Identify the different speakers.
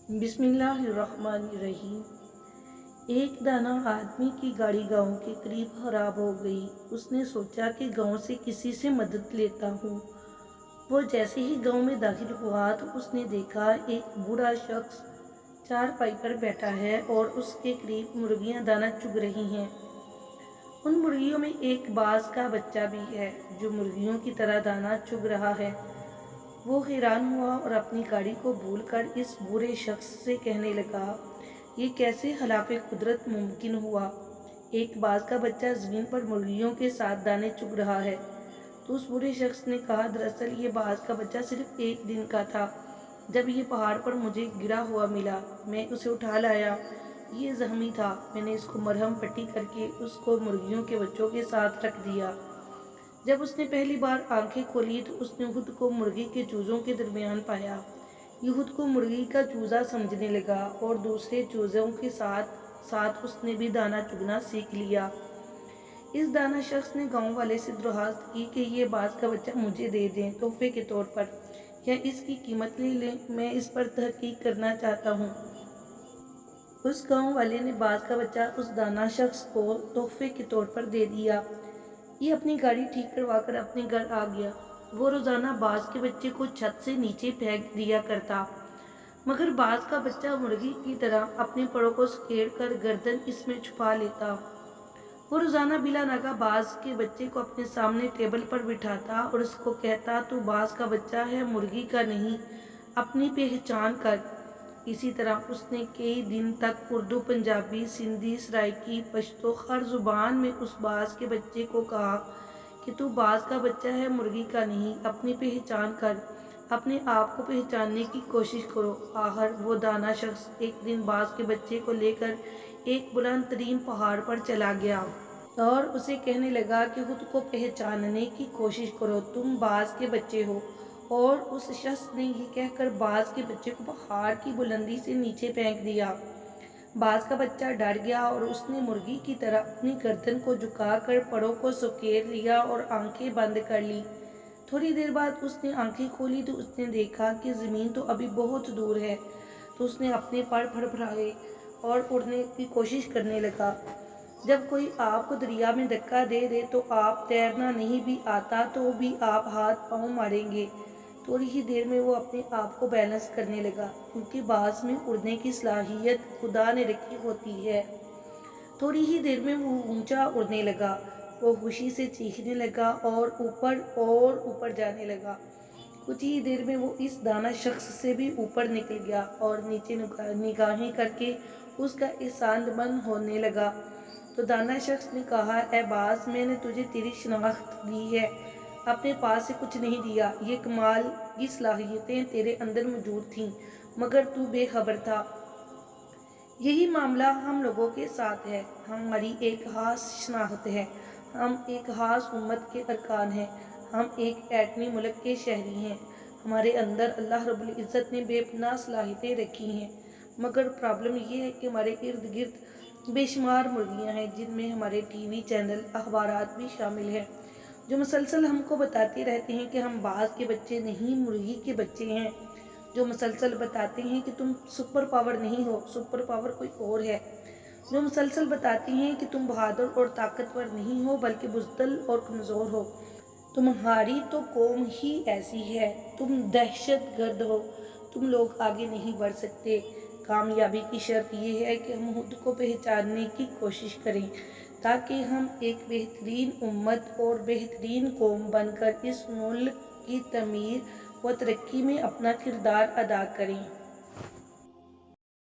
Speaker 1: बिस्मिल्लाहिर्रहमानिर्रहीम। एक दाना आदमी की गाड़ी गांव के करीब खराब हो गई। उसने सोचा कि गांव से किसी से मदद लेता हूँ। वो जैसे ही गांव में दाखिल हुआ तो उसने देखा एक बूढ़ा शख्स चारपाई पर बैठा है और उसके करीब मुर्गियां दाना चुग रही हैं। उन मुर्गियों में एक बाज का बच्चा भी है जो मुर्गियों की तरह दाना चुग रहा है। वो हैरान हुआ और अपनी गाड़ी को भूलकर इस बूढ़े शख्स से कहने लगा, ये कैसे खिलाफे कुदरत मुमकिन हुआ? एक बाज का बच्चा जमीन पर मुर्गियों के साथ दाने चुग रहा है। तो उस बूढ़े शख्स ने कहा, दरअसल ये बाज का बच्चा सिर्फ एक दिन का था। जब ये पहाड़ पर मुझे गिरा हुआ मिला, मैं उसे उठा लाया। ये जख्मी था, मैंने इसको मरहम पट्टी करके उसको मुर्गियों के बच्चों के साथ रख दिया। जब उसने पहली बार आंखें खोली तो उसने खुद को मुर्गी के चूजों के दरमियान पाया। ये खुद को मुर्गी का चूजा समझने लगा और दूसरे चूजों के साथ साथ उसने भी दाना चुगना सीख लिया। इस दाना शख्स ने गांव वाले से दरख्वास्त की कि ये बाज का बच्चा मुझे दे दें तोहफे के तौर पर, या इसकी कीमत ले लें, मैं इस पर तहकीक करना चाहता हूँ। उस गांव वाले ने बाज का बच्चा उस दाना शख्स को तोहफे के तौर पर दे दिया। ये अपनी गाड़ी ठीक करवा कर अपने घर आ गया। वो रोजाना बाज के बच्चे को छत से नीचे फेंक दिया करता, मगर बाज का बच्चा मुर्गी की तरह अपने परों को सकेड़ कर गर्दन इसमें छुपा लेता। वो रोजाना बिला नागा बाज के बच्चे को अपने सामने टेबल पर बिठाता और उसको कहता, तू बाज का बच्चा है, मुर्गी का नहीं, अपनी पहचान कर। इसी तरह उसने कई दिन तक उर्दू, पंजाबी, सिंधी, सराइकी, पश्तो हर जुबान में उस बाज के बच्चे को कहा कि तू बाज का बच्चा है, मुर्गी का नहीं, अपनी पहचान कर, अपने आप को पहचानने की कोशिश करो। आखिर वो दाना शख्स एक दिन बाज के बच्चे को लेकर एक बुलंद तरीन पहाड़ पर चला गया और उसे कहने लगा कि खुद को पहचानने की कोशिश करो, तुम बाज के बच्चे हो। और उस शख्स ने ये कहकर बाज के बच्चे को पहाड़ की बुलंदी से नीचे फेंक दिया। बाज का बच्चा डर गया और उसने मुर्गी की तरह अपनी गर्दन को झुकाकर परों को सुकेर लिया और आंखें बंद कर ली। थोड़ी देर बाद उसने आंखें खोली तो उसने देखा कि ज़मीन तो अभी बहुत दूर है। तो उसने अपने पर फड़फड़ाए और उड़ने की कोशिश करने लगा। जब कोई आपको दरिया में धक्का दे दे तो आप तैरना नहीं भी आता तो भी आप हाथ पांव मारेंगे। थोड़ी ही देर में वो अपने आप को बैलेंस करने लगा, क्योंकि बाज में उड़ने की सलाहियत खुदा ने रखी होती है। थोड़ी ही देर में वो ऊंचा उड़ने लगा। वो खुशी से चीखने लगा और ऊपर जाने लगा। कुछ ही देर में वो इस दाना शख्स से भी ऊपर निकल गया और नीचे निगाहें करके उसका एहसानमंद होने लगा। तो दाना शख्स ने कहा, ए बाज, मैंने तुझे तेरी शनाख्त दी है, अपने पास से कुछ नहीं दिया। ये कमाल की सलाहियतें तेरे अंदर मौजूद थीं, मगर तू बेखबर था। यही मामला हम लोगों के साथ है। हमारी एक खास शनाख्त है, हम एक खास उम्मत के अरकान हैं, हम एक एटमी मुल्क के शहरी हैं। हमारे अंदर अल्लाह रब्बुल इज़्ज़त ने बेपनाह सलाहियतें रखी हैं, मगर प्रॉब्लम ये है कि हमारे इर्द गिर्द बेशुमार मुर्गियाँ हैं, जिनमें हमारे टीवी चैनल, अखबारात भी शामिल हैं, जो मुसलसल हमको बताते रहते हैं कि हम बाज के बच्चे नहीं, मुर्गी के बच्चे हैं। जो मुसलसल बताते हैं कि तुम सुपर पावर नहीं हो, सुपर पावर कोई और है। जो मुसलसल बताते हैं कि तुम बहादुर और ताकतवर नहीं हो, बल्कि बुज़दिल और कमज़ोर हो। तुम्हारी तो कौम ही ऐसी है, तुम दहशत गर्द हो, तुम लोग आगे नहीं बढ़ सकते। कामयाबी की शर्त यह है कि हम खुद को पहचानने की कोशिश करें, ताकि हम एक बेहतरीन उम्मत और बेहतरीन कौम बनकर इस मुल्क की तमीर व तरक्की में अपना किरदार अदा करें।